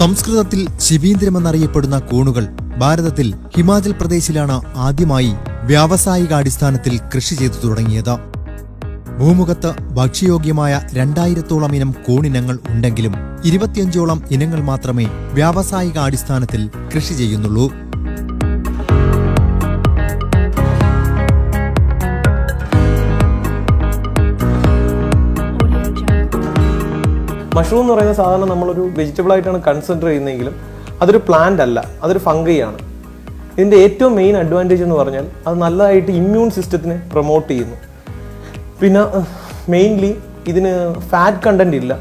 സംസ്കൃതത്തിൽ ശിവീന്ദ്രമെന്നറിയപ്പെടുന്ന കൂണുകൾ ഭാരതത്തിൽ ഹിമാചൽ പ്രദേശിലാണ് ആദ്യമായി വ്യാവസായികാടിസ്ഥാനത്തിൽ കൃഷി ചെയ്തു തുടങ്ങിയത്. ഭൂമുഖത്ത് ഭക്ഷ്യയോഗ്യമായ 2000-ഓളം ഇനം കൂണിനങ്ങൾ ഉണ്ടെങ്കിലും 25ഓളം ഇനങ്ങൾ മാത്രമേ വ്യാവസായികാടിസ്ഥാനത്തിൽ കൃഷി ചെയ്യുന്നുള്ളൂ. മഷ്റൂം എന്ന് പറയുന്ന സാധാരണ നമ്മളൊരു വെജിറ്റബിൾ ആയിട്ടാണ് കൺസിഡർ ചെയ്യുന്നതെങ്കിലും അതൊരു പ്ലാന്റ് അല്ല, അതൊരു ഫംഗൈ ആണ്. ഇതിൻ്റെ ഏറ്റവും മെയിൻ അഡ്വാൻറ്റേജ് എന്ന് പറഞ്ഞാൽ അത് നല്ലതായിട്ട് ഇമ്മ്യൂൺ സിസ്റ്റത്തിനെ പ്രൊമോട്ട് ചെയ്യുന്നു. പിന്നെ മെയിൻലി ഇതിന് ഫാറ്റ് കണ്ടന്റ് ഇല്ല,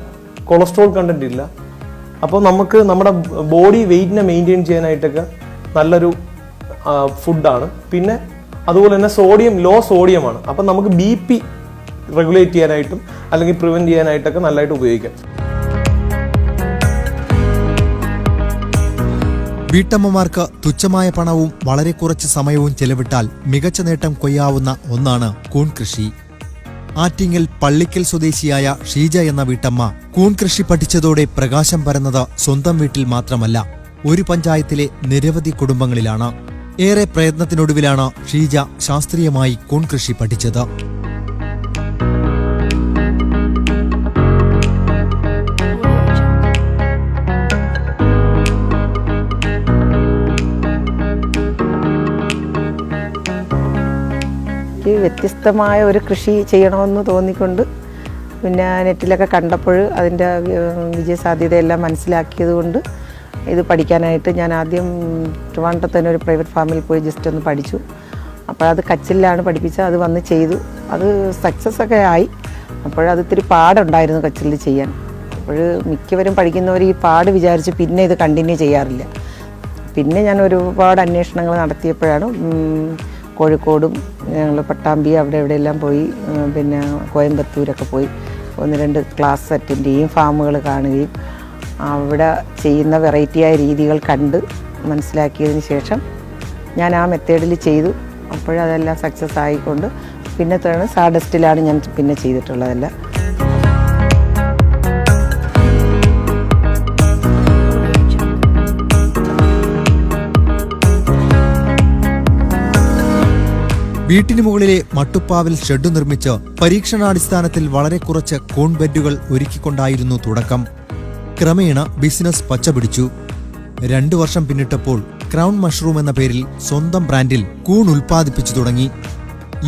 കൊളസ്ട്രോൾ കണ്ടന്റ് ഇല്ല. അപ്പോൾ നമുക്ക് നമ്മുടെ ബോഡി വെയിറ്റിനെ മെയിൻറ്റെയിൻ ചെയ്യാനായിട്ടൊക്കെ നല്ലൊരു ഫുഡാണ്. പിന്നെ അതുപോലെ തന്നെ ലോ സോഡിയമാണ്. അപ്പം നമുക്ക് BP റെഗുലേറ്റ് ചെയ്യാനായിട്ടും അല്ലെങ്കിൽ പ്രിവെൻറ്റ് ചെയ്യാനായിട്ടൊക്കെ നല്ലതായിട്ട് ഉപയോഗിക്കാം. വീട്ടമ്മമാർക്ക് തുച്ഛമായ പണവും വളരെ കുറച്ച് സമയവും ചെലവിട്ടാൽ മികച്ച നേട്ടം കൊയ്യാവുന്ന ഒന്നാണ് കൂൺ കൃഷി. ആറ്റിങ്ങൽ പള്ളിക്കൽ സ്വദേശിയായ ഷീജ എന്ന വീട്ടമ്മ കൂൺ കൃഷി പഠിച്ചതോടെ പ്രകാശം പരന്നത് സ്വന്തം വീട്ടിൽ മാത്രമല്ല, ഒരു പഞ്ചായത്തിലെ നിരവധി കുടുംബങ്ങളിലാണ്. ഏറെ പ്രയത്നത്തിനൊടുവിലാണ് ഷീജ ശാസ്ത്രീയമായി കൂൺ കൃഷി പഠിച്ചത്. വ്യത്യസ്തമായ ഒരു കൃഷി ചെയ്യണമെന്ന് തോന്നിക്കൊണ്ട് പിന്നെ നെറ്റിലൊക്കെ കണ്ടപ്പോൾ അതിൻ്റെ വിജയസാധ്യതയെല്ലാം മനസ്സിലാക്കിയത് കൊണ്ട് ഇത് പഠിക്കാനായിട്ട് ഞാൻ ആദ്യം ട്രിവാൻഡ്രത്ത് തന്നെ ഒരു പ്രൈവറ്റ് ഫാമിൽ പോയി ജസ്റ്റ് ഒന്ന് പഠിച്ചു. അപ്പോഴത് കച്ചിലാണ് പഠിപ്പിച്ചത്. അത് വന്ന് ചെയ്തു. അത് സക്സസ് ഒക്കെ ആയി. അപ്പോഴത് ഇത്തിരി പാടുണ്ടായിരുന്നു കച്ചിൽ ചെയ്യാൻ. അപ്പോൾ മിക്കവരും പഠിക്കുന്നവർ ഈ പാട് വിചാരിച്ച് പിന്നെ ഇത് കണ്ടിന്യൂ ചെയ്യാറില്ല. പിന്നെ ഞാൻ ഒരുപാട് അന്വേഷണങ്ങൾ നടത്തിയപ്പോഴാണ് കോഴിക്കോടും ഞങ്ങൾ പട്ടാമ്പി അവിടെ എവിടെയെല്ലാം പോയി, പിന്നെ കോയമ്പത്തൂരൊക്കെ പോയി 1-2 ക്ലാസ് അറ്റൻഡ് ചെയ്യും, ഫാമുകൾ കാണുകയും അവിടെ ചെയ്യുന്ന വെറൈറ്റിയായ രീതികൾ കണ്ട് മനസ്സിലാക്കിയതിന് ശേഷം ഞാൻ ആ മെത്തേഡിൽ ചെയ്തു. അപ്പോഴതെല്ലാം സക്സസ് ആയിക്കൊണ്ട് പിന്നത്താണ് സാഡസ്റ്റിലാണ് ഞാൻ പിന്നെ ചെയ്തിട്ടുള്ളതെല്ലാം. വീട്ടിനു മുകളിലെ മട്ടുപ്പാവിൽ ഷെഡ് നിർമ്മിച്ച് പരീക്ഷണാടിസ്ഥാനത്തിൽ വളരെ കുറച്ച് കൂൺ ബെഡുകൾ ഒരുക്കിക്കൊണ്ടായിരുന്നു തുടക്കം. ക്രമേണ ബിസിനസ് പച്ചപിടിച്ചു. 2 വർഷം പിന്നിട്ടപ്പോൾ ക്രൗൺ മഷ്റൂം എന്ന പേരിൽ സ്വന്തം ബ്രാൻഡിൽ കൂൺ ഉൽപ്പാദിപ്പിച്ചു തുടങ്ങി.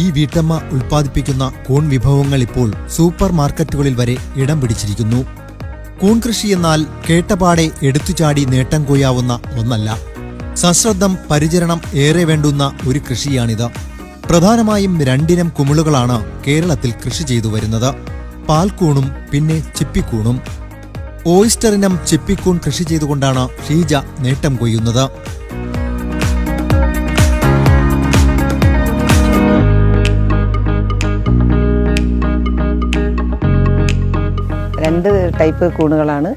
ഈ വീട്ടമ്മ ഉൽപ്പാദിപ്പിക്കുന്ന കൂൺ വിഭവങ്ങൾ ഇപ്പോൾ സൂപ്പർ മാർക്കറ്റുകളിൽ വരെ ഇടം പിടിച്ചിരിക്കുന്നു. കൂൺ കൃഷി എന്നാൽ കേട്ടപാടെ എടുത്തുചാടി നേട്ടം കൊയ്യാവുന്ന ഒന്നല്ല. സശ്രദ്ധം പരിചരണം ഏറെ വേണ്ടുന്ന ഒരു കൃഷിയാണിത്. പ്രധാനമായും 2 ഇനം കുമിളുകളാണ് കേരളത്തിൽ കൃഷി ചെയ്തു വരുന്നത്: പാൽക്കൂണും പിന്നെ ചിപ്പിക്കൂണും. ഓയിസ്റ്റർ ഇനം ചിപ്പിക്കൂൺ കൃഷി ചെയ്തുകൊണ്ടാണ് ഷീജ നേട്ടം കൊയ്യുന്നത്. രണ്ട് ടൈപ്പ് കൂണുകളാണ്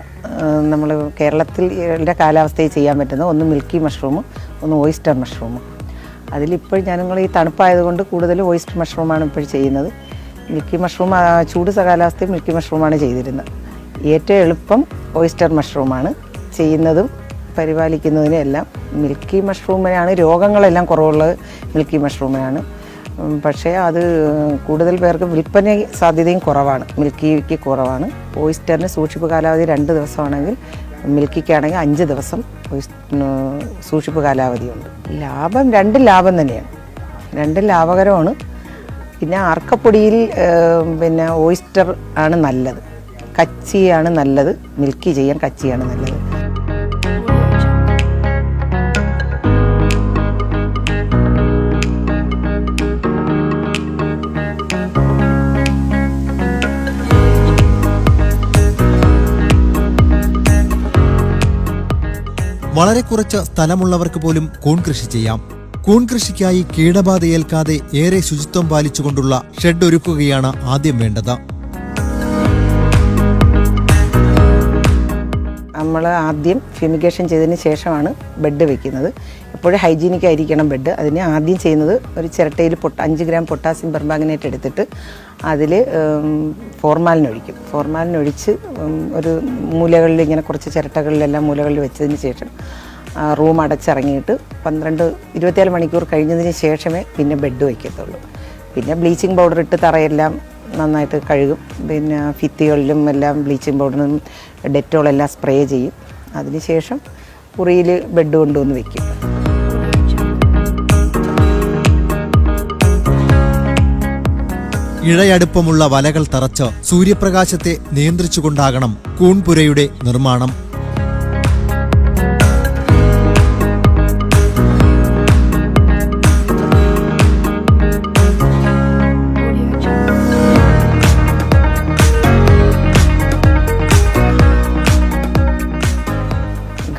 നമ്മൾ കേരളത്തിലെ കാലാവസ്ഥയിൽ ചെയ്യാൻ പറ്റുന്നത്. ഒന്ന് മിൽക്കി മഷ്റൂമും ഒന്ന് ഓയിസ്റ്റർ മഷ്റൂമും. അതിലിപ്പോൾ ഞങ്ങൾ ഈ തണുപ്പായതുകൊണ്ട് കൂടുതൽ ഓയിസ്റ്റർ മഷ്റൂമാണ് ഇപ്പോൾ ചെയ്യുന്നത്. മിൽക്കി മഷ്റൂം ചൂട് കാലാവസ്ഥയിൽ മിൽക്കി മഷ്റൂമാണ് ചെയ്തിരുന്നത്. ഏറ്റവും എളുപ്പം ഓയിസ്റ്റർ മഷ്റൂമാണ് ചെയ്യുന്നതും പരിപാലിക്കുന്നതിനും എല്ലാം. മിൽക്കി മഷ്റൂമിനാണ് രോഗങ്ങളെല്ലാം കുറവുള്ളത്, മിൽക്കി മഷ്റൂമിനാണ്. പക്ഷേ അത് കൂടുതൽ പേർക്ക് വിൽപ്പന സാധ്യതയും കുറവാണ്, മിൽക്കിക്ക് കുറവാണ്. ഓയിസ്റ്ററിന് സൂക്ഷിപ്പ് കാലാവധി 2 ദിവസമാണെങ്കിൽ മിൽക്കിക്കാണെങ്കിൽ 5 ദിവസം സൂക്ഷിപ്പ് കാലാവധിയുണ്ട്. ലാഭം 2 ലാഭം തന്നെയാണ്, 2 ലാഭകരമാണ്. പിന്നെ അർക്കപ്പൊടിയിൽ പിന്നെ ഓയിസ്റ്റർ ആണ് നല്ലത്, കച്ചിയാണ് നല്ലത്. മിൽക്കി ചെയ്യാൻ കച്ചിയാണ് നല്ലത്. വളരെ കുറച്ച് സ്ഥലമുള്ളവർക്ക് പോലും കൂൺ കൃഷി ചെയ്യാം. കൂൺ കൃഷിക്കായി കീടബാധയേൽക്കാതെ ഏറെ ശുചിത്വം പാലിച്ചുകൊണ്ടുള്ള ഷെഡ് ഒരുക്കുകയാണ് ആദ്യം വേണ്ടത്. നമ്മൾ ആദ്യം ഫ്യൂമിഗേഷൻ ചെയ്തതിന് ശേഷമാണ് ബെഡ് വെക്കുന്നത്. എപ്പോഴും ഹൈജീനിക് ആയിരിക്കണം ബെഡ്. അതിന് ആദ്യം ചെയ്യുന്നത് ഒരു ചിരട്ടയിൽ 5 ഗ്രാം പൊട്ടാസ്യം പെർമാംഗനേറ്റ് എടുത്തിട്ട് അതിൽ ഫോർമാലിൻ ഒഴിക്കും. ഫോർമാലിൻ ഒഴിച്ച് ഒരു മൂലകളിൽ ഇങ്ങനെ കുറച്ച് ചിരട്ടകളിലെല്ലാം മൂലകളിൽ വെച്ചതിന് ശേഷം റൂം അടച്ചിറങ്ങിയിട്ട് 24 മണിക്കൂർ കഴിഞ്ഞതിന് ശേഷമേ പിന്നെ ബെഡ് വയ്ക്കത്തുള്ളൂ. പിന്നെ ബ്ലീച്ചിങ് പൗഡർ ഇട്ട് തറയെല്ലാം നന്നായിട്ട് കഴുകും. പിന്നെ ഭിത്തികളിലും എല്ലാം ബ്ലീച്ചിങ് പൗഡറും ഡെറ്റോളെല്ലാം സ്പ്രേ ചെയ്യും. അതിനുശേഷം മുറിയിൽ ബെഡ് കൊണ്ടുവന്ന് വയ്ക്കും. ഇഴയടുപ്പമുള്ള വലകൾ തറച്ച് സൂര്യപ്രകാശത്തെ നിയന്ത്രിച്ചുകൊണ്ടാകണം കൂൺപുരയുടെ നിർമ്മാണം.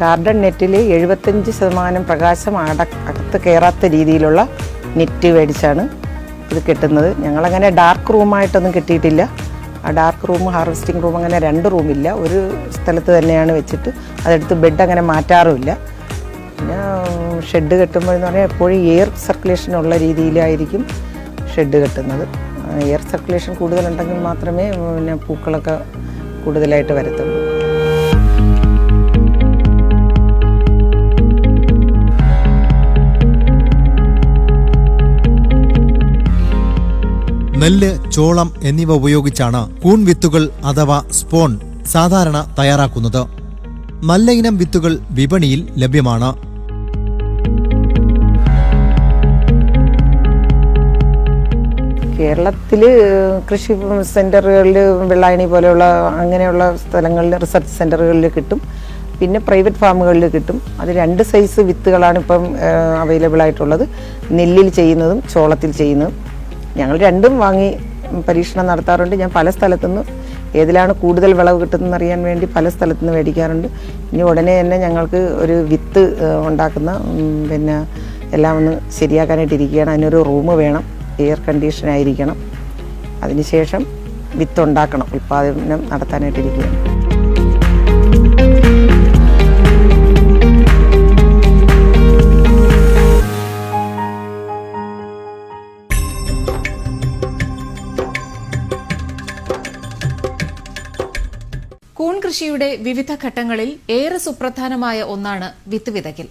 ഗാർഡൻ നെറ്റിൽ 75% പ്രകാശം അകത്ത് കയറാത്ത രീതിയിലുള്ള നെറ്റ് മേടിച്ചാണ് ഇത് കെട്ടുന്നത്. ഞങ്ങളങ്ങനെ ഡാർക്ക് റൂമായിട്ടൊന്നും കെട്ടിയിട്ടില്ല. ആ ഡാർക്ക് റൂം, ഹാർവെസ്റ്റിംഗ് റൂം അങ്ങനെ 2 റൂമില്ല. ഒരു സ്ഥലത്ത് തന്നെയാണ് വെച്ചിട്ട് അതെടുത്ത് ബെഡ് അങ്ങനെ മാറ്റാറുമില്ല. പിന്നെ ഷെഡ് കെട്ടുമ്പോഴെന്ന് പറഞ്ഞാൽ എപ്പോഴും എയർ സർക്കുലേഷൻ ഉള്ള രീതിയിലായിരിക്കും ഷെഡ് കെട്ടുന്നത്. എയർ സർക്കുലേഷൻ കൂടുതലുണ്ടെങ്കിൽ മാത്രമേ പിന്നെ പൂക്കളൊക്കെ കൂടുതലായിട്ട് വരത്തുള്ളൂ. നെല്ല്, ചോളം എന്നിവ ഉപയോഗിച്ചാണ് കൂൺ വിത്തുകൾ അഥവാ സ്പോൺ സാധാരണ തയ്യാറാക്കുന്നത്. നല്ല ഇനം വിത്തുകൾ വിപണിയിൽ ലഭ്യമാണ്. കേരളത്തിൽ കൃഷി സെൻ്ററുകളിൽ, വെള്ളായണി പോലെയുള്ള അങ്ങനെയുള്ള സ്ഥലങ്ങളിൽ റിസർച്ച് സെൻ്ററുകളിൽ കിട്ടും. പിന്നെ പ്രൈവറ്റ് ഫാമുകളിൽ കിട്ടും. അത് 2 സൈസ് വിത്തുകളാണ് ഇപ്പം അവൈലബിൾ ആയിട്ടുള്ളത്. നെല്ലിൽ ചെയ്യുന്നതും ചോളത്തിൽ ചെയ്യുന്നതും. ഞങ്ങൾ രണ്ടും വാങ്ങി പരീക്ഷണം നടത്താറുണ്ട്. ഞാൻ പല സ്ഥലത്തുനിന്ന് ഏതിലാണ് കൂടുതൽ വിളവ് കിട്ടുന്നതെന്ന് അറിയാൻ വേണ്ടി പല സ്ഥലത്തുനിന്ന് മേടിക്കാറുണ്ട്. ഇനി ഉടനെ തന്നെ ഞങ്ങൾക്ക് ഒരു വിത്ത് ഉണ്ടാക്കുന്ന പിന്നെ എല്ലാം ഒന്ന് ശരിയാക്കാനായിട്ടിരിക്കുകയാണ്. അതിനൊരു റൂം വേണം, എയർ കണ്ടീഷൻ ആയിരിക്കണം. അതിനുശേഷം വിത്ത് ഉണ്ടാക്കണം, ഉൽപ്പാദനം നടത്താനായിട്ടിരിക്കുകയാണ്. കൂൺ കൃഷിയുടെ വിവിധ ഘട്ടങ്ങളിൽ ഏറെ സുപ്രധാനമായ ഒന്നാണ് വിത്ത് വിതയ്ക്കൽ.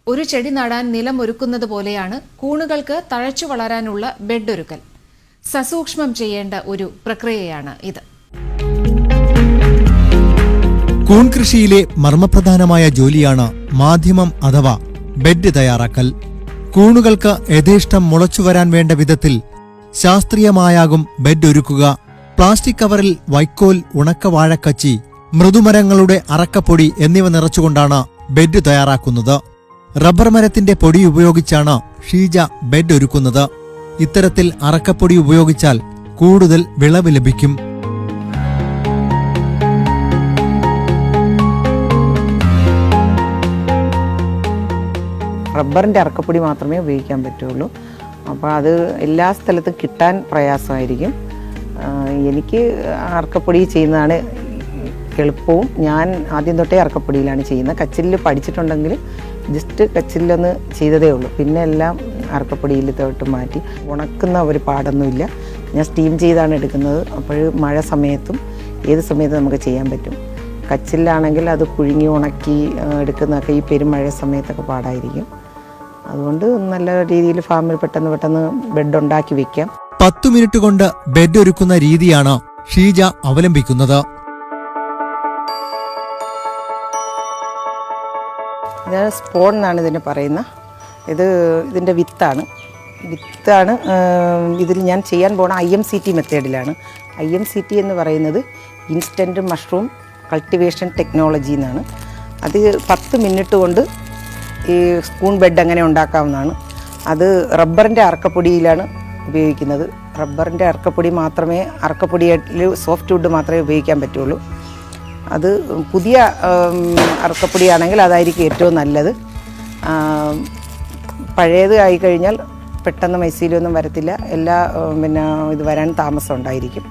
ഒരു ചെടി നടാൻ നിലം ഒരുക്കുന്നത് പോലെയാണ് കൂണുകൾക്ക് തഴച്ചു വളരാനുള്ള ബെഡ് ഒരുക്കൽ. സസൂക്ഷ്മം ചെയ്യേണ്ട ഒരു പ്രക്രിയയാണ് ഇത്. കൂൺ കൃഷിയിലെ മർമ്മപ്രധാനമായ ജോലിയാണ് മാധ്യമം അഥവാ ബെഡ് തയ്യാറാക്കൽ. കൂണുകൾക്ക് യഥേഷ്ടം മുളച്ചുവരാൻ വേണ്ട വിധത്തിൽ ശാസ്ത്രീയമായാകും ബെഡ് ഒരുക്കുക. പ്ലാസ്റ്റിക് കവറിൽ വൈക്കോൽ, ഉണക്ക വാഴക്കച്ചി, മൃദുമരങ്ങളുടെ അറക്കപ്പൊടി എന്നിവ നിറച്ചുകൊണ്ടാണ് ബെഡ് തയ്യാറാക്കുന്നത്. റബ്ബർ മരത്തിന്റെ പൊടി ഉപയോഗിച്ചാണ് ഷീജ ബെഡ് ഒരുക്കുന്നത്. ഇത്തരത്തിൽ അറക്കപ്പൊടി ഉപയോഗിച്ചാൽ കൂടുതൽ വിളവ് ലഭിക്കും. റബ്ബറിൻ്റെ അറക്കപ്പൊടി മാത്രമേ ഉപയോഗിക്കാൻ പറ്റുള്ളൂ. അപ്പോൾ അത് എല്ലാ സ്ഥലത്തും കിട്ടാൻ പ്രയാസമായിരിക്കും. എനിക്ക് അറക്കപ്പൊടി ചെയ്യുന്നതാണ് എളുപ്പവും. ഞാൻ ആദ്യം തൊട്ടേ അറക്കപ്പൊടിയിലാണ് ചെയ്യുന്നത്. കച്ചിലിൽ പഠിച്ചിട്ടുണ്ടെങ്കിൽ ജസ്റ്റ് കച്ചിലൊന്ന് ചെയ്തതേ ഉള്ളൂ. പിന്നെ എല്ലാം അറക്കപ്പൊടിയിൽ തൊട്ട് മാറ്റി ഉണക്കുന്ന ഒരു പാടൊന്നുമില്ല. ഞാൻ സ്റ്റീം ചെയ്താണ് എടുക്കുന്നത്. അപ്പോൾ മഴ സമയത്തും ഏത് സമയത്തും നമുക്ക് ചെയ്യാൻ പറ്റും. കച്ചിലാണെങ്കിൽ അത് പുഴുങ്ങി ഉണക്കി എടുക്കുന്നതൊക്കെ ഈ പെരുമഴ സമയത്തൊക്കെ പാടായിരിക്കും. അതുകൊണ്ട് നല്ല രീതിയിൽ ഫാമിൽ പെട്ടെന്ന് ബെഡ് ഉണ്ടാക്കി വെക്കാം. 10 മിനിറ്റ് കൊണ്ട് ബെഡ് ഒരുക്കുന്ന രീതിയാണ് ഷീജ അവലംബിക്കുന്നത്. ഇത് സ്പോൺ എന്നാണ് ഇതിന് പറയുന്നത്. ഇതിൻ്റെ വിത്താണ്. ഇതിൽ ഞാൻ ചെയ്യാൻ പോണ IMCT മെത്തേഡിലാണ്. IMCT എന്ന് പറയുന്നത് ഇൻസ്റ്റൻറ്റ് മഷ്റൂം കൾട്ടിവേഷൻ ടെക്നോളജി എന്നാണ്. അത് 10 മിനിറ്റ് കൊണ്ട് ഈ സ്പൂൺ ബെഡ് അങ്ങനെ ഉണ്ടാക്കാവുന്നതാണ്. അത് റബ്ബറിൻ്റെ അറക്കപ്പൊടിയിലാണ് ഉപയോഗിക്കുന്നത്. റബ്ബറിൻ്റെ അറക്കപ്പൊടി മാത്രമേ, അറക്കപ്പൊടിയിൽ സോഫ്റ്റ് വുഡ് മാത്രമേ ഉപയോഗിക്കാൻ പറ്റുള്ളൂ. അത് പുതിയ അറക്കപ്പൊടിയാണെങ്കിൽ അതായിരിക്കും ഏറ്റവും നല്ലത്. പഴയത് ആയിക്കഴിഞ്ഞാൽ പെട്ടെന്ന് മൈസീലൊന്നും വരത്തില്ല. പിന്നെ ഇത് വരാൻ താമസം ഉണ്ടായിരിക്കും.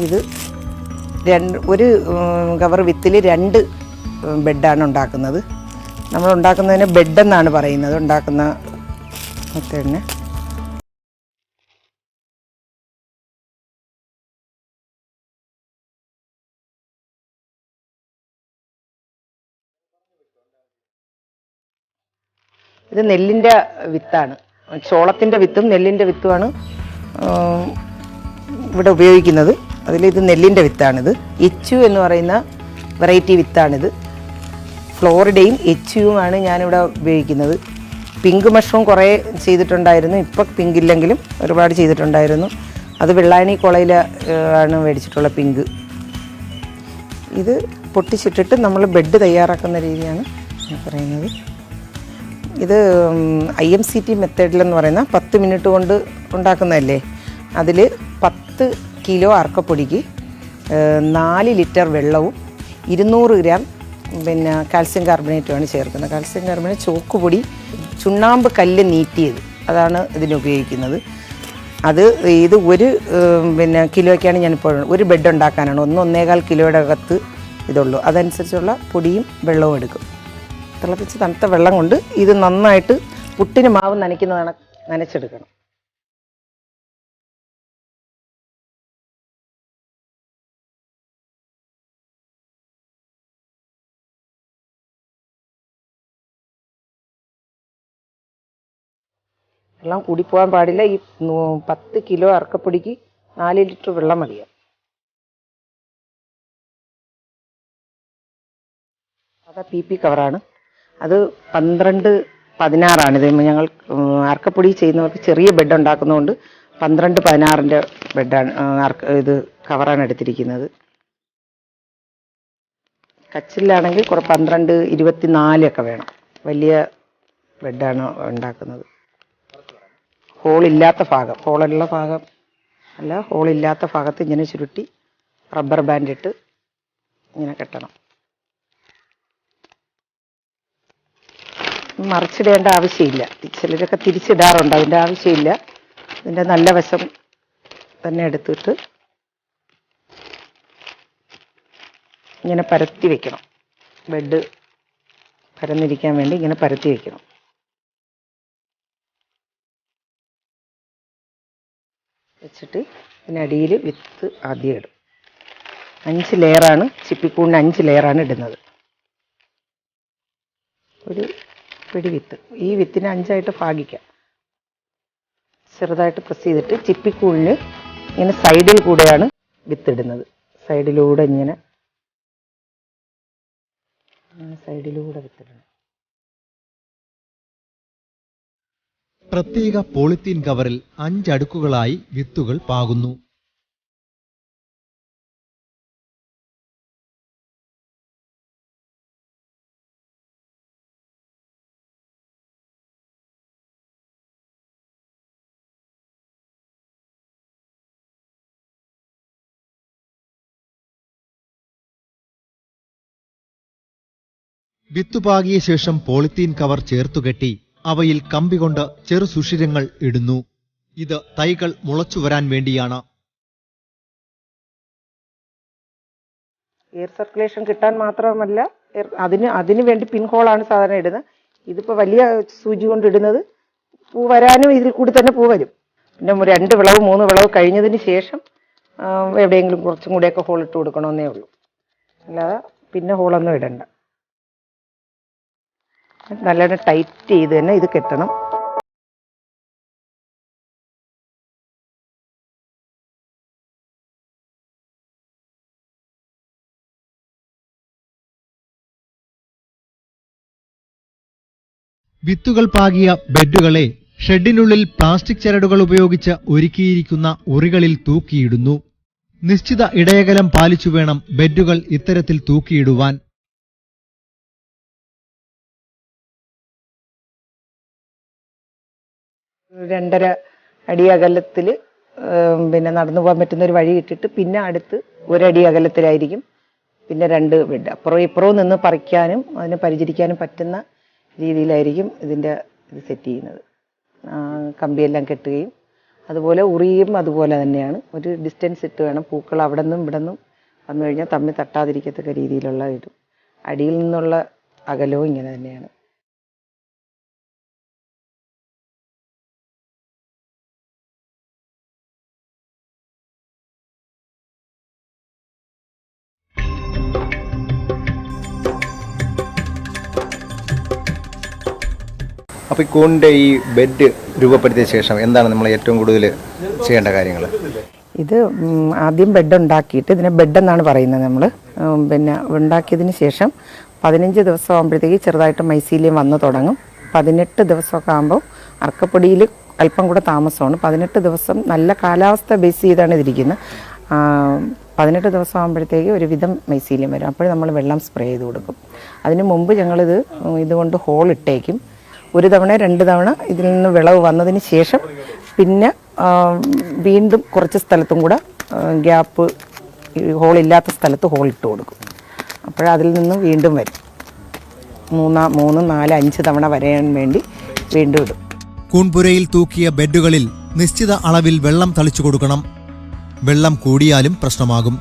ഇത് ഒരു കവർ വിത്തിൽ 2 ബെഡാണ് ഉണ്ടാക്കുന്നത്. നമ്മൾ ഉണ്ടാക്കുന്നതിന് ബെഡെന്നാണ് പറയുന്നത്, ഉണ്ടാക്കുന്ന മെത്തേഡിന്. ഇത് നെല്ലിൻ്റെ വിത്താണ്, ചോളത്തിൻ്റെ വിത്തും നെല്ലിൻ്റെ വിത്തുമാണ് ഇവിടെ ഉപയോഗിക്കുന്നത്. അതിലിത് നെല്ലിൻ്റെ വിത്താണിത്. എച്ച് എന്ന് പറയുന്ന വെറൈറ്റി വിത്താണിത്. ഫ്ലോറിഡയും എച്ചുമാണ് ഞാനിവിടെ ഉപയോഗിക്കുന്നത്. പിങ്ക് മഷ്റൂം കുറേ ചെയ്തിട്ടുണ്ടായിരുന്നു, ഇപ്പം പിങ്ക് ഇല്ലെങ്കിലും ഒരുപാട് ചെയ്തിട്ടുണ്ടായിരുന്നു. അത് വെള്ളായണി കോളേജിൽ ആണ് മേടിച്ചിട്ടുള്ള പിങ്ക്. ഇത് പൊട്ടിച്ചിട്ടിട്ട് നമ്മൾ ബെഡ് തയ്യാറാക്കുന്ന രീതിയാണ് പറയുന്നത്. ഇത് IMCT മെത്തേഡിലെന്ന് പറയുന്ന 10 മിനിറ്റ് കൊണ്ട് ഉണ്ടാക്കുന്നതല്ലേ. അതിൽ 10 കിലോ അർക്കപ്പൊടിക്ക് 4 ലിറ്റർ വെള്ളവും 200 ഗ്രാം കാൽസ്യം കാർബണേറ്റുമാണ് ചേർക്കുന്നത്. കാൽസ്യം കാർബണേറ്റ് ചോക്കുപൊടി, ചുണ്ണാമ്പ് കല്ല് നീറ്റിയത്, അതാണ് ഇതിന് ഉപയോഗിക്കുന്നത്. ഇത് ഒരു കിലോയ്ക്കാണ് ഞാനിപ്പോൾ ഒരു ബെഡ് ഉണ്ടാക്കാനാണ്. 1-1.25 കിലോയുടെ അകത്ത് ഇതുള്ളൂ. അതനുസരിച്ചുള്ള പൊടിയും വെള്ളവും എടുക്കും. തിളപ്പിച്ച് തണുത്ത വെള്ളം കൊണ്ട് ഇത് നന്നായിട്ട് പുട്ടിന് മാവ് നനയ്ക്കുന്നതാണ്, നനച്ചെടുക്കണം. വെള്ളം കൂടിപ്പോകാൻ പാടില്ല. ഈ 10 കിലോ അറക്കപ്പൊടിക്ക് 4 ലിറ്റർ വെള്ളം മതിയാവും. അതാ PP കവറാണ്. അത് 12-16 ഇത്. ഞങ്ങൾ അറക്കപ്പൊടി ചെയ്യുന്നവർക്ക് ചെറിയ ബെഡ് ഉണ്ടാക്കുന്നതുകൊണ്ട് 12-16 ബെഡാണ് ഇത് കവറാണ് എടുത്തിരിക്കുന്നത്. കച്ചിലാണെങ്കിൽ 12-24 ഒക്കെ വേണം. വലിയ ബെഡാണ് ഉണ്ടാക്കുന്നത്. ഹോളില്ലാത്ത ഭാഗം, ഹോളുള്ള ഭാഗം അല്ല, ഹോളില്ലാത്ത ഭാഗത്ത് ഇങ്ങനെ ചുരുട്ടി റബ്ബർ ബാൻഡ് ഇട്ട് ഇങ്ങനെ കെട്ടണം. മറിച്ചിടേണ്ട ആവശ്യമില്ല. ചിലരൊക്കെ തിരിച്ചിടാറുണ്ട്, അതിൻ്റെ ആവശ്യമില്ല. ഇതിൻ്റെ നല്ല വശം തന്നെ എടുത്തിട്ട് ഇങ്ങനെ പരത്തി വെക്കണം. ബെഡ് പരന്നിരിക്കാൻ വേണ്ടി ഇങ്ങനെ പരത്തി വെക്കണം. വെച്ചിട്ട് ഇതിനടിയിൽ വിത്ത് ആദ്യം ഇടും. 5 ലെയറാണ്, ചിപ്പിക്കൂണിന് 5 ലെയറാണ് ഇടുന്നത്. ഒരു പിടി വിത്ത്, ഈ വിത്തിനെ 5ആയിട്ട് ഭാഗിക്കാം. ചെറുതായിട്ട് പ്രസ് ചെയ്തിട്ട് ചിപ്പിക്കൂണിന് ഇങ്ങനെ സൈഡിൽ കൂടെയാണ് വിത്തിടുന്നത്. സൈഡിലൂടെ ഇങ്ങനെ സൈഡിലൂടെ വിത്തിടണം. പ്രത്യേക പോളിത്തീൻ കവറിൽ 5 അടുക്കുകളായി വിത്തുകൾ പാകുന്നു. വിത്തുപാകിയ ശേഷം പോളിത്തീൻ കവർ ചേർത്തുകെട്ടി അവയിൽ കമ്പി കൊണ്ട് ചെറു സുഷിരങ്ങൾ ഇടുന്നു. ഇത് തൈകൾ മുളച്ചുവരാൻ വേണ്ടിയാണ്. എയർ സർക്കുലേഷൻ കിട്ടാൻ മാത്രമല്ല, അതിന് വേണ്ടി പിൻഹോളാണ് സാധാരണ ഇടുന്നത്. ഇതിപ്പോൾ വലിയ സൂചി കൊണ്ട് ഇടുന്നത് പൂ വരാനും ഇതിൽ കൂടി തന്നെ പൂ വരും. പിന്നെ 2 വിളവ് 3 വിളവ് കഴിഞ്ഞതിന് ശേഷം എവിടെയെങ്കിലും കുറച്ചും കൂടെയൊക്കെ ഹോൾ ഇട്ട് കൊടുക്കണമെന്നേ ഉള്ളൂ. അല്ലാതെ പിന്നെ ഹോളൊന്നും ഇടണ്ട. നല്ലോണം ടൈറ്റ് ചെയ്ത് തന്നെ ഇത് കെട്ടണം. വിത്തുകൾ പാകിയ ബെഡുകളെ ഷെഡിനുള്ളിൽ പ്ലാസ്റ്റിക് ചരടുകൾ ഉപയോഗിച്ച് ഒരുക്കിയിരിക്കുന്ന ഉറികളിൽ തൂക്കിയിടുന്നു. നിശ്ചിത ഇടയകലം പാലിച്ചു വേണം ബെഡുകൾ ഇത്തരത്തിൽ തൂക്കിയിടുവാൻ. രണ്ടര അടി അകലത്തിൽ നടന്നു പോകാൻ പറ്റുന്ന ഒരു വഴി ഇട്ടിട്ട് പിന്നെ അടുത്ത് 1 അടി അകലത്തിലായിരിക്കും പിന്നെ 2 ബെഡ്. അപ്പുറവും ഇപ്പുറവും നിന്ന് പറിക്കാനും അതിനെ പരിചരിക്കാനും പറ്റുന്ന രീതിയിലായിരിക്കും ഇത് സെറ്റ് ചെയ്യുന്നത്. കമ്പിയെല്ലാം കെട്ടുകയും അതുപോലെ ഉറിയും അതുപോലെ തന്നെയാണ്. ഒരു ഡിസ്റ്റൻസ് ഇട്ട് വേണം പൂക്കൾ അവിടെ നിന്നും ഇവിടെ നിന്നും വന്നു കഴിഞ്ഞാൽ തമ്മിൽ തട്ടാതിരിക്കത്തക്ക രീതിയിലുള്ള ഇടും. അടിയിൽ നിന്നുള്ള അകലവും ഇങ്ങനെ തന്നെയാണ്. അപ്പോൾ ഈ കൂണിൻ്റെ ഈ ബെഡ് രൂപപ്പെടുത്തിയ ശേഷം എന്താണ് നമ്മൾ ഏറ്റവും കൂടുതൽ ചെയ്യേണ്ട കാര്യങ്ങൾ? ഇത് ആദ്യം ബെഡ് ഉണ്ടാക്കിയിട്ട്, ഇതിനെ ബെഡ് എന്നാണ് പറയുന്നത് നമ്മൾ. പിന്നെ ഉണ്ടാക്കിയതിന് ശേഷം 15 ദിവസം ആകുമ്പോഴത്തേക്ക് ചെറുതായിട്ട് മൈസീലിയം വന്നു തുടങ്ങും. 18 ദിവസമൊക്കെ ആകുമ്പോൾ അറക്കപ്പൊടിയിൽ അല്പം കൂടെ താമസമാണ്. 18 ദിവസം നല്ല കാലാവസ്ഥ ബേസ് ചെയ്താണ് ഇതിരിക്കുന്നത്. 18 ദിവസം ആകുമ്പോഴത്തേക്ക് ഒരുവിധം മൈസീലിയം വരും. അപ്പോൾ നമ്മൾ വെള്ളം സ്പ്രേ ചെയ്ത് കൊടുക്കും. അതിന് മുമ്പ് ഞങ്ങളിത് ഇതുകൊണ്ട് ഹോൾ ഇട്ടേക്കും. 1 തവണ 2 തവണ ഇതിൽ നിന്ന് വിളവ് വന്നതിന് ശേഷം പിന്നെ വീണ്ടും കുറച്ച് സ്ഥലത്തും കൂടെ ഗ്യാപ്പ്, ഹോളില്ലാത്ത സ്ഥലത്ത് ഹോൾ ഇട്ട് കൊടുക്കും. അപ്പോഴതിൽ നിന്ന് വീണ്ടും വരും. 3, 4, 5 തവണ വരാൻ വേണ്ടി വീണ്ടും ഇടും. കൂൺപുരയിൽ തൂക്കിയ ബെഡുകളിൽ നിശ്ചിത അളവിൽ വെള്ളം തളിച്ചു കൊടുക്കണം. വെള്ളം കൂടിയാലും പ്രശ്നമാകും.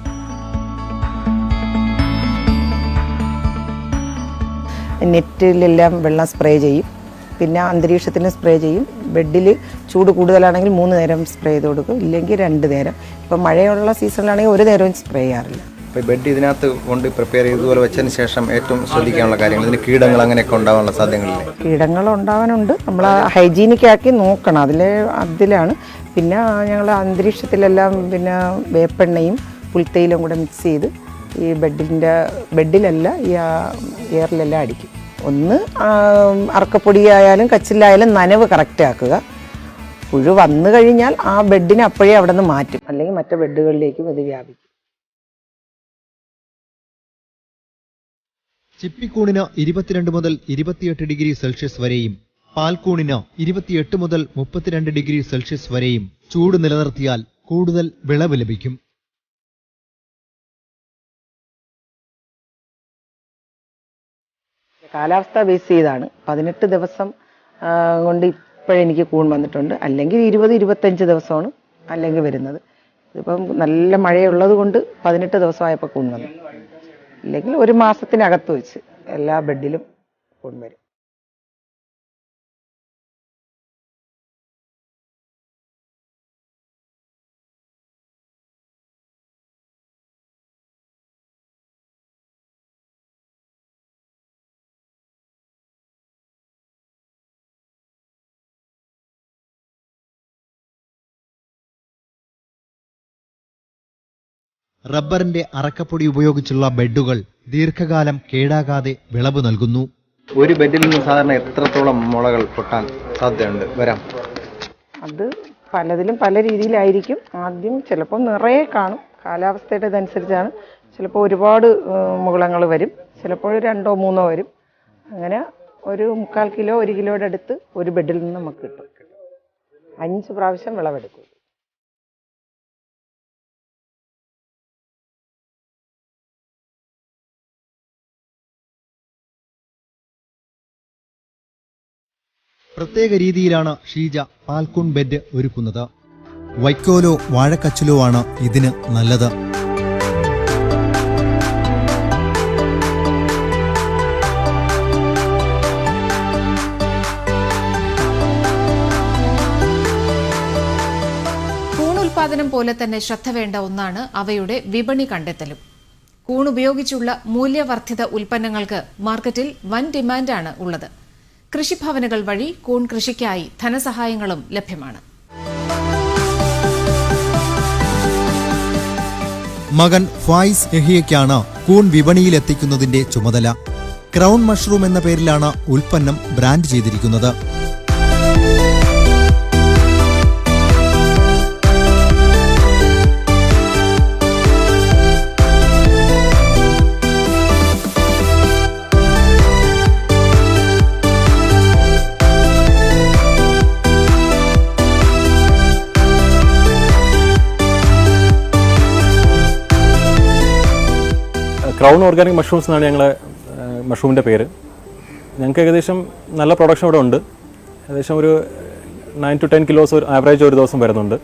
നെറ്റിലെല്ലാം വെള്ളം സ്പ്രേ ചെയ്യും. പിന്നെ അന്തരീക്ഷത്തിന് സ്പ്രേ ചെയ്യും. ബെഡിൽ ചൂട് കൂടുതലാണെങ്കിൽ 3 നേരം സ്പ്രേ ചെയ്ത് കൊടുക്കും, ഇല്ലെങ്കിൽ 2 നേരം. ഇപ്പം മഴയുള്ള സീസണിലാണെങ്കിൽ 1 നേരവും സ്പ്രേ ചെയ്യാറില്ല. അപ്പോൾ ബെഡ് ഇതിനകത്ത് കൊണ്ട് പ്രിപ്പയർ ചെയ്തതുപോലെ വെച്ചതിന് ശേഷം ഏറ്റവും ശ്രദ്ധിക്കാനുള്ള കാര്യങ്ങൾ, ഇതിന് കീടങ്ങൾ അങ്ങനെയൊക്കെ ഉണ്ടാകാനുള്ള സാധ്യതകളില്ലേ? കീടങ്ങൾ ഉണ്ടാവാനുണ്ട്. നമ്മൾ ഹൈജീനിക്കാക്കി നോക്കണം, അതിലാണ്. പിന്നെ ഞങ്ങൾ അന്തരീക്ഷത്തിലെല്ലാം പിന്നെ വേപ്പെണ്ണയും പുൽത്തൈലും കൂടെ മിക്സ് ചെയ്ത് ഈ ബെഡിലല്ല ഈ എയറിലെല്ലാം അടിക്കും. ഒന്ന് അറക്കപ്പൊടിയായാലും കച്ചിലായാലും നനവ് കറക്റ്റ് ആക്കുക. പുഴു വന്നു കഴിഞ്ഞാൽ ആ ബെഡിനെ അപ്പോഴേ അവിടെ നിന്ന് മാറ്റും, അല്ലെങ്കിൽ മറ്റു ബെഡുകളിലേക്കും ഇത് വ്യാപിക്കും. ചിപ്പിക്കൂണിന് 22 മുതൽ 28 ഡിഗ്രി സെൽഷ്യസ് വരെയും പാൽക്കൂണിന് 28 മുതൽ 32 ഡിഗ്രി സെൽഷ്യസ് വരെയും ചൂട് നിലനിർത്തിയാൽ കൂടുതൽ വിളവ് ലഭിക്കും. കാലാവസ്ഥ ബേസ് ചെയ്താണ്. 18 ദിവസം കൊണ്ട് ഇപ്പോഴെനിക്ക് കൂൺ വന്നിട്ടുണ്ട്. അല്ലെങ്കിൽ 20-25 ദിവസമാണ് അല്ലെങ്കിൽ വരുന്നത്. ഇതിപ്പം നല്ല മഴയുള്ളത് കൊണ്ട് 18 ദിവസമായപ്പോൾ കൂൺ വന്നു. ഇല്ലെങ്കിൽ 1 മാസത്തിനകത്ത് വെച്ച് എല്ലാ ബെഡിലും കൂൺ വരും. റബ്ബറിന്റെ അറക്കപ്പൊടി ഉപയോഗിച്ചുള്ള ബെഡുകൾ ദീർഘകാലം കേടാകാതെ വിളവ് നൽകുന്നു. ഒരു ബെഡിൽ നിന്ന് സാധാരണ എത്രത്തോളം മുളകൾ പൊട്ടാൻ സാധ്യതയുണ്ട് വരാം? അത് പലതിലും പല രീതിയിലായിരിക്കും. ആദ്യം ചിലപ്പോൾ നിറയെ കാണും, കാലാവസ്ഥയുടെ ഇതനുസരിച്ചാണ്. ചിലപ്പോൾ ഒരുപാട് മുകുളങ്ങൾ വരും, ചിലപ്പോൾ 2 or 3 വരും. അങ്ങനെ ഒരു 3/4 കിലോ 1 കിലോയുടെ അടുത്ത് ഒരു ബെഡിൽ നിന്ന് നമുക്ക് കിട്ടും. 5 പ്രാവശ്യം വിളവെടുക്കും. പ്രത്യേക രീതിയിലാണ് ഷീജ പാൽക്കൂൺ ബെഡ് ഒരുക്കുന്നത്. വൈക്കോലോ വാഴക്കച്ചിലോ ആണ് ഇതിന് നല്ലത്. കൂൺ ഉൽപാദനം പോലെ തന്നെ ശ്രദ്ധ വേണ്ട ഒന്നാണ് അവയുടെ വിപണി കണ്ടെത്തലും. കൂൺ ഉപയോഗിച്ചുള്ള മൂല്യവർദ്ധിത ഉൽപ്പന്നങ്ങൾക്ക് മാർക്കറ്റിൽ വൻ ഡിമാൻഡാണ് ഉള്ളത്. കൃഷിഭവനുകൾ വഴി കൂൺ കൃഷിക്കായി ധനസഹായങ്ങളും ലഭ്യമാണ്. മകൻ ഫായിസ് യഹിയയ്ക്കാണ് കൂൺ വിപണിയിലെത്തിക്കുന്നതിന്റെ ചുമതല. ക്രൗൺ മഷ്റൂം എന്ന പേരിലാണ് ഉൽപ്പന്നം ബ്രാൻഡ് ചെയ്തിരിക്കുന്നത്. ക്രൗൺ ഓർഗാനിക് മഷ്റൂംസ് എന്നാണ് ഞങ്ങളെ മഷ്റൂമിൻ്റെ പേര്. ഞങ്ങൾക്ക് ഏകദേശം നല്ല പ്രൊഡക്ഷൻ ഇവിടെ ഉണ്ട്. ഏകദേശം ഒരു 9 to 10 കിലോസ് ഒരു ആവറേജ് ഒരു ദിവസം വരുന്നുണ്ട്.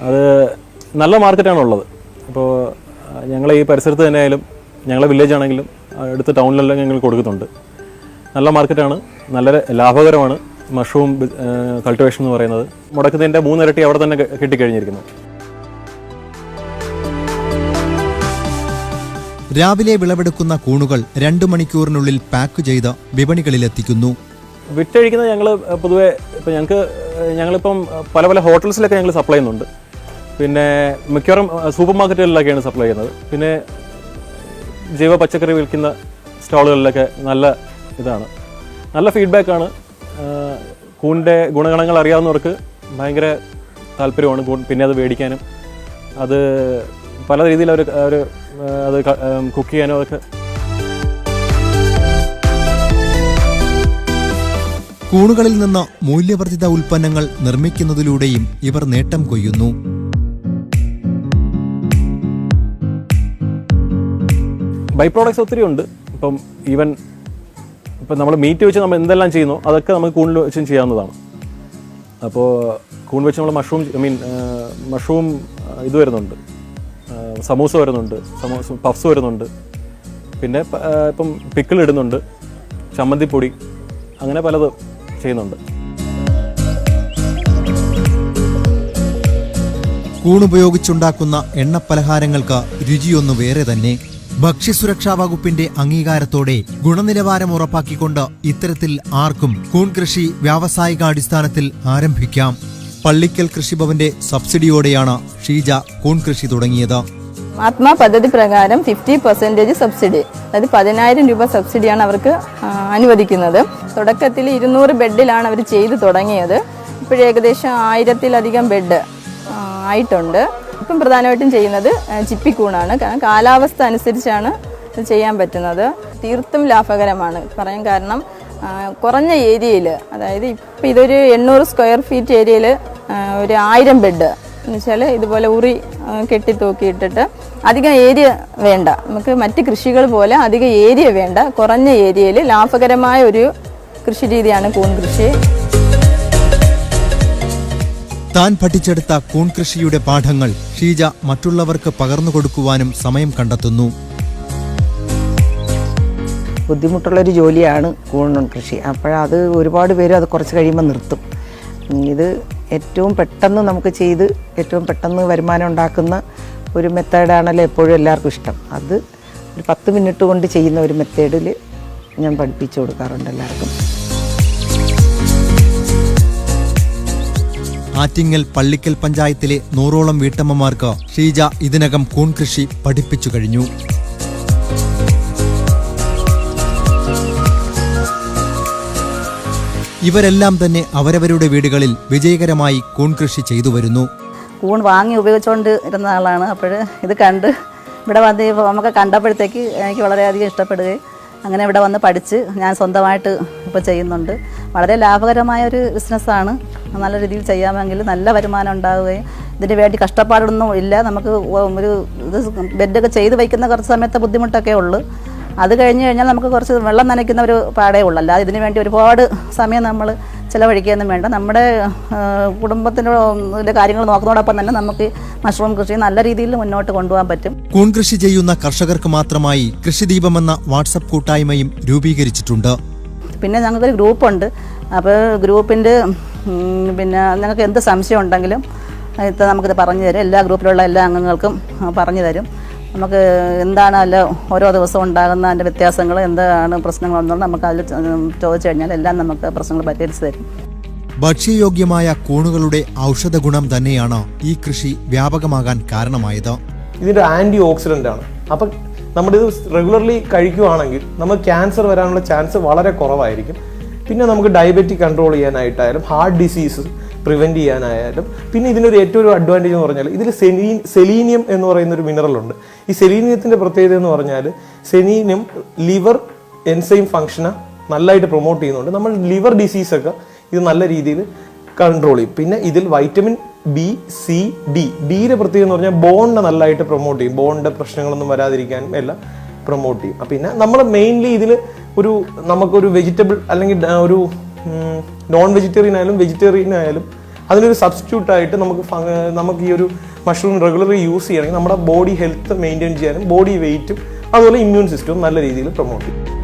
അത് നല്ല മാർക്കറ്റാണ് ഉള്ളത്. അപ്പോൾ ഞങ്ങളെ ഈ പരിസരത്ത് തന്നെ ആയാലും ഞങ്ങളെ വില്ലേജ് ആണെങ്കിലും അടുത്ത ടൗണിലെല്ലാം ഞങ്ങൾ കൊടുക്കുന്നുണ്ട്. നല്ല മാർക്കറ്റാണ്, നല്ല ലാഭകരമാണ് മഷ്റൂം കൾട്ടിവേഷൻ എന്ന് പറയുന്നത്. മുടക്കുന്നതിൻ്റെ 3 ഇരട്ടി അവിടെ തന്നെ കിട്ടിക്കഴിഞ്ഞിരിക്കുന്നു. രാവിലെ വിളവെടുക്കുന്ന കൂണുകൾ 2 മണിക്കൂറിനുള്ളിൽ പാക്ക് ചെയ്ത് വിപണികളിലെത്തിക്കുന്നു. വിറ്റഴിക്കുന്നത് ഞങ്ങൾ പൊതുവേ ഇപ്പോൾ ഞങ്ങളിപ്പം പല പല ഹോട്ടൽസിലൊക്കെ ഞങ്ങൾ സപ്ലൈ ചെയ്യുന്നുണ്ട്. പിന്നെ മിക്കവാറും സൂപ്പർ മാർക്കറ്റുകളിലൊക്കെയാണ് സപ്ലൈ ചെയ്യുന്നത്. പിന്നെ ജൈവ പച്ചക്കറി വിൽക്കുന്ന സ്റ്റാളുകളിലൊക്കെ നല്ല ഇതാണ്, നല്ല ഫീഡ്ബാക്കാണ്. കൂണിൻ്റെ ഗുണഗണങ്ങൾ അറിയാവുന്നവർക്ക് ഭയങ്കര താല്പര്യമാണ് പിന്നെ അത് മേടിക്കാനും അത് പല രീതിയിൽ അവർ അത് കുക്ക് ചെയ്യാനും അതൊക്കെ. കൂണുകളിൽ നിന്ന് മൂല്യവർദ്ധിത ഉൽപ്പന്നങ്ങൾ നിർമ്മിക്കുന്നതിലൂടെയും ഇവർ നേട്ടം കൊയ്യുന്നു. ബൈ പ്രോഡക്ട്സ് ഒത്തിരി ഉണ്ട്. ഇപ്പം നമ്മൾ മീറ്റ് വെച്ച് നമ്മൾ എന്തെല്ലാം ചെയ്യുന്നു അതൊക്കെ നമുക്ക് കൂണിൽ വെച്ചും ചെയ്യാവുന്നതാണ്. അപ്പോൾ കൂൺ വെച്ച് നമ്മൾ മഷ്റൂം ഇത് വരുന്നുണ്ട്, സമൂസ വരുന്നുണ്ട്, പഫ്സ് വരുന്നുണ്ട്, പിന്നെ ഇപ്പം പിക്കിൾ ഇടുന്നുണ്ട്, ചമ്മന്തിപ്പൊടി, അങ്ങനെ പലതും ചെയ്യുന്നുണ്ട്. കൂണുപയോഗിച്ചുണ്ടാക്കുന്ന എണ്ണപ്പലഹാരങ്ങൾക്ക് രുചിയൊന്നു വേറെ തന്നെ. ഭക്ഷ്യസുരക്ഷാ വകുപ്പിന്റെ അംഗീകാരത്തോടെ ഗുണനിലവാരം ഉറപ്പാക്കിക്കൊണ്ട് ഇത്തരത്തിൽ ആർക്കും കൂൺ കൃഷി വ്യാവസായികാടിസ്ഥാനത്തിൽ ആരംഭിക്കാം. പള്ളിക്കൽ കൃഷിഭവന്റെ സബ്സിഡിയോടെയാണ് ഷീജ കൂൺ കൃഷി തുടങ്ങിയത്. ആത്മാ പദ്ധതി പ്രകാരം 50% സബ്സിഡി, അതായത് 10,000 രൂപ സബ്സിഡിയാണ് അവർക്ക് അനുവദിക്കുന്നത്. തുടക്കത്തിൽ 200 ബെഡിലാണ് അവർ ചെയ്തു തുടങ്ങിയത്. ഇപ്പോഴും ഏകദേശം 1000-ലധികം ബെഡ് ആയിട്ടുണ്ട്. ഇപ്പം പ്രധാനമായിട്ടും ചെയ്യുന്നത് ചിപ്പിക്കൂണാണ്. കാരണം കാലാവസ്ഥ അനുസരിച്ചാണ് ഇത് ചെയ്യാൻ പറ്റുന്നത്. തീർത്തും ലാഭകരമാണ് പറയാൻ കാരണം കുറഞ്ഞ ഏരിയയിൽ, അതായത് ഇപ്പം ഇതൊരു 800 സ്ക്വയർ ഫീറ്റ് ഏരിയയിൽ ഒരു 1000 ബെഡ് എന്ന് വെച്ചാൽ ഇതുപോലെ ഉറി കെട്ടിത്തൂക്കിയിട്ടിട്ട് അധികം ഏരിയ വേണ്ട, നമുക്ക് മറ്റ് കൃഷികൾ പോലെ അധികം ഏരിയ വേണ്ട, കുറഞ്ഞ ഏരിയയിൽ ലാഭകരമായ ഒരു കൃഷി രീതിയാണ് കൂൺ കൃഷി. താൻ പഠിച്ചെടുത്ത കൂൺ കൃഷിയുടെ പാഠങ്ങൾ ഷീജ മറ്റുള്ളവർക്ക് പകർന്നു കൊടുക്കുവാനും സമയം കണ്ടെത്തുന്നു. ബുദ്ധിമുട്ടുള്ളൊരു ജോലിയാണ് കൂൺ കൃഷി. അപ്പോഴത് ഒരുപാട് പേര് അത് കുറച്ച് കഴിയുമ്പോൾ നിർത്തും. ഇത് ഏറ്റവും പെട്ടെന്ന് നമുക്ക് ചെയ്ത് ഏറ്റവും പെട്ടെന്ന് വരുമാനം ഉണ്ടാക്കുന്ന ഒരു മെത്തേഡാണല്ലോ എപ്പോഴും എല്ലാവർക്കും ഇഷ്ടം. അത് ഒരു 10 മിനിറ്റ് കൊണ്ട് ചെയ്യുന്ന ഒരു മെത്തേഡിൽ ഞാൻ പഠിപ്പിച്ചു കൊടുക്കാറുണ്ട് എല്ലാവർക്കും. ആറ്റിങ്ങൽ പള്ളിക്കൽ പഞ്ചായത്തിലെ 100ഓളം വീട്ടമ്മമാർക്ക് ഷീജ ഇതിനകം കൂൺ കൃഷി പഠിപ്പിച്ചു കഴിഞ്ഞു. ഇവരെല്ലാം തന്നെ അവരവരുടെ വീടുകളിൽ വിജയകരമായി കൂൺ കൃഷി ചെയ്തു വരുന്നു. കൂൺ വാങ്ങി ഉപയോഗിച്ചുകൊണ്ട് ഇരുന്ന ആളാണ്. അപ്പോൾ ഇത് കണ്ട് ഇവിടെ വന്ന് നമുക്ക് കണ്ടപ്പോഴത്തേക്ക് എനിക്ക് വളരെയധികം ഇഷ്ടപ്പെടുകയും അങ്ങനെ ഇവിടെ വന്ന് പഠിച്ച് ഞാൻ സ്വന്തമായിട്ട് ഇപ്പോൾ ചെയ്യുന്നുണ്ട്. വളരെ ലാഭകരമായ ഒരു ബിസിനസ്സാണ്. നല്ല രീതിയിൽ ചെയ്യാമെങ്കിൽ നല്ല വരുമാനം ഉണ്ടാവുകയും ഇതിന് വേണ്ടി കഷ്ടപ്പാടൊന്നും ഇല്ല. നമുക്ക് ഒരു ഇത് ബെഡൊക്കെ ചെയ്ത് വയ്ക്കുന്ന കുറച്ച് സമയത്തെ ബുദ്ധിമുട്ടൊക്കെ ഉള്ളൂ. അത് കഴിഞ്ഞ് കഴിഞ്ഞാൽ നമുക്ക് കുറച്ച് വെള്ളം നനയ്ക്കുന്ന ഒരു പാടേ ഉള്ളൂ. അല്ലാതെ ഇതിനു വേണ്ടി ഒരുപാട് സമയം നമ്മൾ ചിലവഴിക്കുകയൊന്നും വേണ്ട. നമ്മുടെ കുടുംബത്തിൻ്റെ കാര്യങ്ങൾ നോക്കുന്നതോടൊപ്പം തന്നെ നമുക്ക് മഷ്റൂം കൃഷി നല്ല രീതിയിൽ മുന്നോട്ട് കൊണ്ടുപോകാൻ പറ്റും. കൂൺ കൃഷി ചെയ്യുന്ന കർഷകർക്ക് മാത്രമായി കൃഷിദീപം എന്ന വാട്സപ്പ് കൂട്ടായ്മയും രൂപീകരിച്ചിട്ടുണ്ട്. പിന്നെ ഞങ്ങൾക്കൊരു ഗ്രൂപ്പുണ്ട്. അപ്പോൾ ഗ്രൂപ്പിൻ്റെ പിന്നെ നിങ്ങൾക്ക് എന്ത് സംശയം ഉണ്ടെങ്കിലും നമുക്കിത് പറഞ്ഞു തരും. എല്ലാ ഗ്രൂപ്പിലുള്ള എല്ലാ അംഗങ്ങൾക്കും പറഞ്ഞു തരും. നമുക്ക് എന്താണ് അല്ല ഓരോ ദിവസവും ഉണ്ടാകുന്ന അതിൻ്റെ വ്യത്യാസങ്ങൾ എന്താണ് പ്രശ്നങ്ങളെന്നുള്ളത് നമുക്ക് അതിൽ ചോദിച്ചു കഴിഞ്ഞാൽ എല്ലാം നമുക്ക് പ്രശ്നങ്ങൾ പരിഹരിച്ചു തരും. ഭക്ഷ്യയോഗ്യമായ കൂണുകളുടെ ഔഷധ ഗുണം തന്നെയാണ് ഈ കൃഷി വ്യാപകമാകാൻ കാരണമായത്. ഇതിൻ്റെ ആൻറ്റി ഓക്സിഡൻ്റ് ആണ്. അപ്പം നമ്മളിത് റെഗുലർലി കഴിക്കുകയാണെങ്കിൽ നമുക്ക് ക്യാൻസർ വരാനുള്ള ചാൻസ് വളരെ കുറവായിരിക്കും. പിന്നെ നമുക്ക് ഡയബറ്റിക് കൺട്രോൾ ചെയ്യാനായിട്ടായാലും ഹാർട്ട് ഡിസീസ് പ്രിവെൻറ്റ് ചെയ്യാനായാലും. പിന്നെ ഇതിനൊരു ഏറ്റവും ഒരു അഡ്വാൻറ്റേജ് എന്ന് പറഞ്ഞാൽ ഇതിൽ സെലീനിയം എന്ന് പറയുന്നൊരു മിനറലുണ്ട്. ഈ സെലീനിയത്തിൻ്റെ പ്രത്യേകത എന്ന് പറഞ്ഞാൽ സെലീനിയം ലിവർ എൻസൈം ഫംഗ്ഷനെ നല്ലതായിട്ട് പ്രൊമോട്ട് ചെയ്യുന്നുണ്ട്. നമ്മൾ ലിവർ ഡിസീസൊക്കെ ഇത് നല്ല രീതിയിൽ കൺട്രോൾ ചെയ്യും. പിന്നെ ഇതിൽ വൈറ്റമിൻ ബി, സി, ഡിയുടെ പ്രത്യേകത എന്ന് പറഞ്ഞാൽ ബോണിനെ നല്ലതായിട്ട് പ്രൊമോട്ട് ചെയ്യും. ബോണിൻ്റെ പ്രശ്നങ്ങളൊന്നും വരാതിരിക്കാനും എല്ലാം പ്രൊമോട്ട് ചെയ്യും. പിന്നെ നമ്മൾ മെയിൻലി ഇതിൽ നമുക്കൊരു വെജിറ്റബിൾ അല്ലെങ്കിൽ ഒരു നോൺ വെജിറ്റേറിയൻ ആയാലും വെജിറ്റേറിയൻ ആയാലും അതിനൊരു സബ്സ്റ്റിറ്റ്യൂട്ടായിട്ട് നമുക്ക് ഈ ഒരു മഷ്റൂം റെഗുലർലി യൂസ് ചെയ്യണമെങ്കിൽ നമ്മുടെ ബോഡി ഹെൽത്ത് മെയിൻറ്റെയിൻ ചെയ്യാനും ബോഡി വെയിറ്റും അതുപോലെ ഇമ്മ്യൂൺ സിസ്റ്റവും നല്ല രീതിയിൽ പ്രൊമോട്ട് ചെയ്യും.